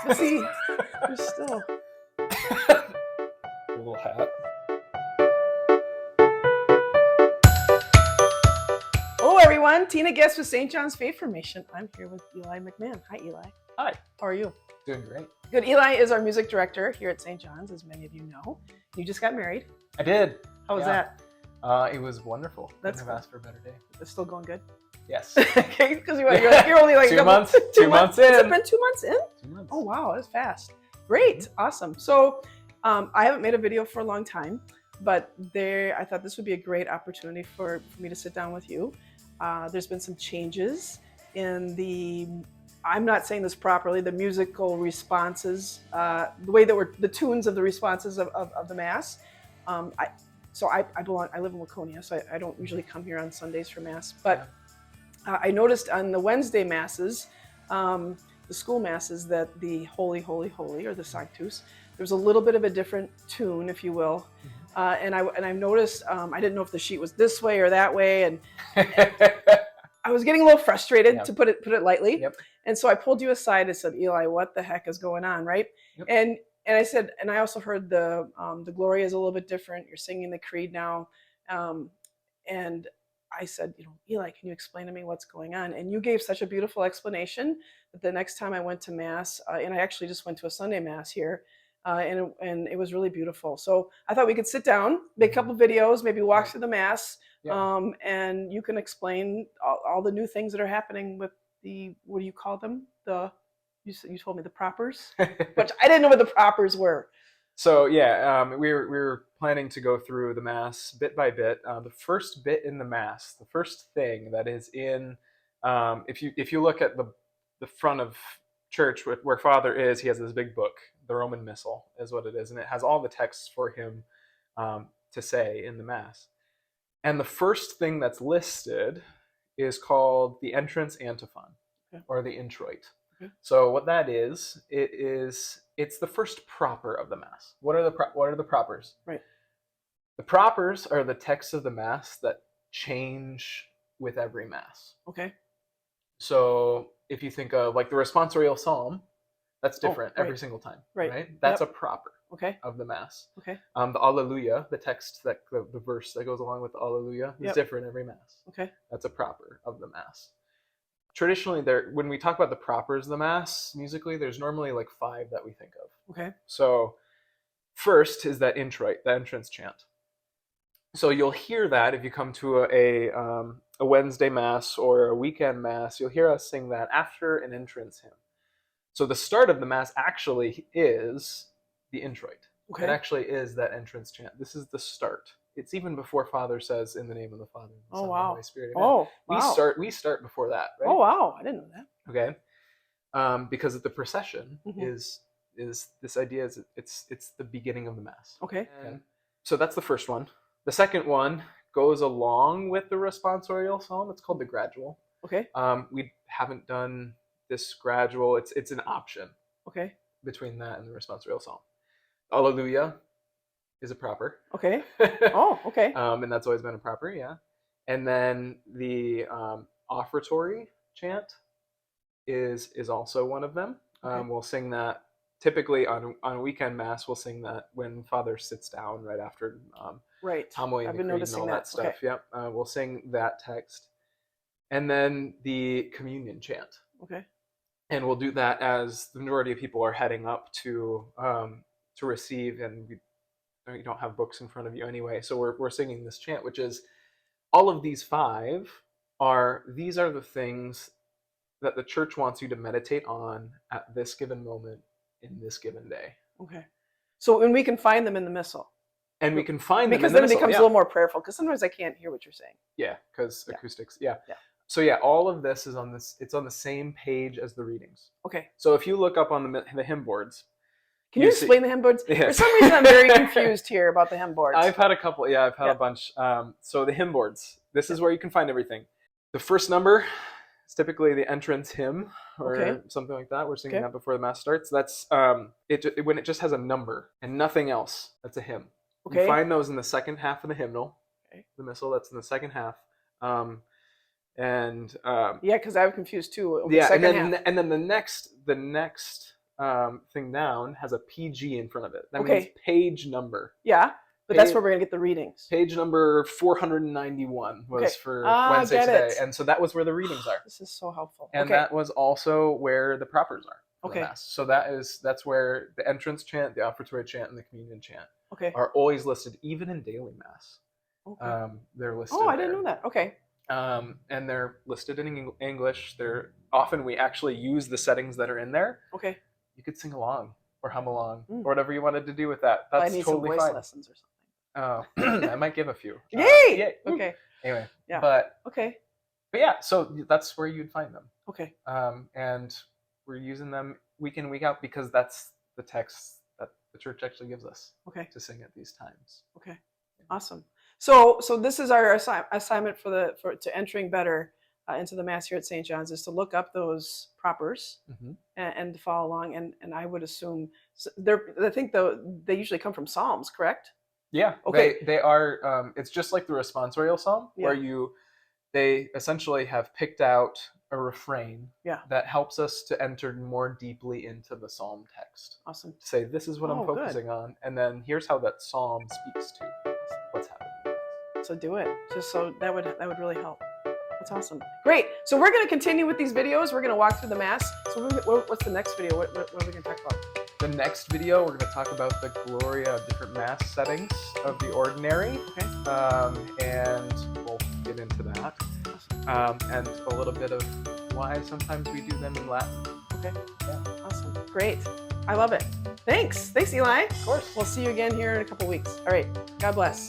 But see, there's still... A little hat. Hello, everyone. Tina Guest with St. John's Faith Formation. I'm here with Eli McMahon. Hi, Eli. Hi. How are you? Doing great. Good. Eli is our music director here at St. John's, as many of you know. You just got married. I did. How was that? It was wonderful. That's Couldn't have asked for a better day. It's still going good? Yes. Okay, because you're only like 2 months. 2 months in. Has it been 2 months in? 2 months. Oh, wow. That's fast. Great. Awesome. So I haven't made a video for a long time, but I thought this would be a great opportunity for me to sit down with you. There's been some changes in I'm not saying this properly, the musical responses, the way that the tunes of the responses of the Mass. I live in Laconia, so I don't usually come here on Sundays for Mass, but I noticed on the Wednesday Masses, the school Masses, that the Holy, Holy, Holy, or the Sanctus, there was a little bit of a different tune, if you will. And I've noticed, I didn't know if the sheet was this way or that way, and I was getting a little frustrated, to put it lightly. Yep. And so I pulled you aside and said, Eli, what the heck is going on, right? Yep. And I said, and I also heard the Gloria is a little bit different. You're singing the Creed now. And I said, Eli, can you explain to me what's going on? And you gave such a beautiful explanation that the next time I went to Mass, and I actually just went to a Sunday Mass here, and it was really beautiful. So I thought we could sit down, make a couple videos, maybe walk through the Mass, and you can explain all the new things that are happening with what do you call them? You told me the propers, but I didn't know what the propers were. So we were planning to go through the Mass bit by bit. The first bit in the Mass, the first thing that is in, if you look at the front of church where Father is, he has this big book, the Roman Missal is what it is, and it has all the texts for him to say in the Mass. And the first thing that's listed is called the entrance antiphon, or the introit. Okay. So what that is, it's the first proper of the Mass. What are the propers? Right. The propers are the texts of the Mass that change with every Mass. Okay. So if you think of like the responsorial psalm, that's different every single time. Right. That's a proper. Okay. Of the Mass. Okay. The Alleluia, the text the verse that goes along with the Alleluia is different every Mass. Okay. That's a proper of the Mass. Traditionally, when we talk about the propers of the Mass musically, there's normally like 5 that we think of. Okay. So first is that introit, the entrance chant. So you'll hear that if you come to a Wednesday Mass or a weekend Mass, you'll hear us sing that after an entrance hymn. So the start of the Mass actually is the introit. Okay. It actually is that entrance chant. This is the start. It's even before Father says, "In the name of the Father, and the Son, and the Holy Spirit." Amen. Oh, wow. We start before that, right? Oh, wow! I didn't know that. Okay, because of the procession is this idea is it's the beginning of the Mass. Okay. So that's the first one. The second one goes along with the responsorial psalm. It's called the gradual. Okay. We haven't done this gradual. It's an option. Okay. Between that and the responsorial psalm. Alleluia is a proper. Okay. Oh, okay. And that's always been a proper, yeah. And then the offertory chant is also one of them. Okay. We'll sing that typically on a weekend Mass. We'll sing that when Father sits down right after homily and the Creed and all that stuff. Okay. Yep. We'll sing that text. And then the communion chant. Okay. And we'll do that as the majority of people are heading up to receive, and you don't have books in front of you anyway. So we're singing this chant, which is all of these 5 these are the things that the Church wants you to meditate on at this given moment in this given day. Okay. So and we can find them in the Missal. And we can find them because in the then Missal, it becomes a little more prayerful, because sometimes I can't hear what you're saying. Yeah, because acoustics. Yeah. So all of this is it's on the same page as the readings. Okay. So if you look up on the hymn boards. Can you explain the hymn boards? Yeah. For some reason, I'm very confused here about the hymn boards. I've had a couple. Yeah, I've had a bunch. So the hymn boards. This is where you can find everything. The first number is typically the entrance hymn or something like that. We're singing that before the Mass starts. That's when it just has a number and nothing else. That's a hymn. Okay. You find those in the second half of the hymnal. Okay. The Missal. That's in the second half. Because I'm confused too. And then the next thing down has a PG in front of it. That Okay. means page number. Yeah, but that's where we're gonna get the readings. Page number 491 was Okay. for Ah, Wednesday get today, it. and so that was where the readings are. This is so helpful. And Okay. that was also where the propers are for Okay. the Mass. So that's where the entrance chant, the offertory chant, and the communion chant Okay. are always listed, even in daily Mass. Okay. They're listed. Oh, I didn't know that. Okay. And they're listed in English. Often we actually use the settings that are in there. Okay. You could sing along or hum along or whatever you wanted to do with that. That's I need totally some voice fine. lessons or something. Oh, I might give a few. Yay! Yay! Okay. Anyway, Yeah. But yeah, so that's where you'd find them. Okay. And we're using them week in, week out because that's the text that the church actually gives us. Okay. To sing at these times. Okay. Awesome. So this is our assignment for entering better into the Mass here at St. John's, is to look up those propers and to follow along. And I would assume I think they usually come from Psalms, correct? Yeah. Okay. They are. It's just like the responsorial psalm, where they essentially have picked out a refrain that helps us to enter more deeply into the psalm text. Awesome. Say, this is what I'm focusing on, and then here's how that psalm speaks to what's happening. So do it. Just so that would really help. That's awesome. Great. So we're going to continue with these videos. We're going to walk through the Mass. So what's the next video? What are we going to talk about? The next video, we're going to talk about the Gloria of different Mass settings of the ordinary. Okay. And we'll get into that. And a little bit of why sometimes we do them in Latin. Okay. Yeah. Awesome. Great. I love it. Thanks. Thanks, Eli. Of course. We'll see you again here in a couple weeks. All right. God bless.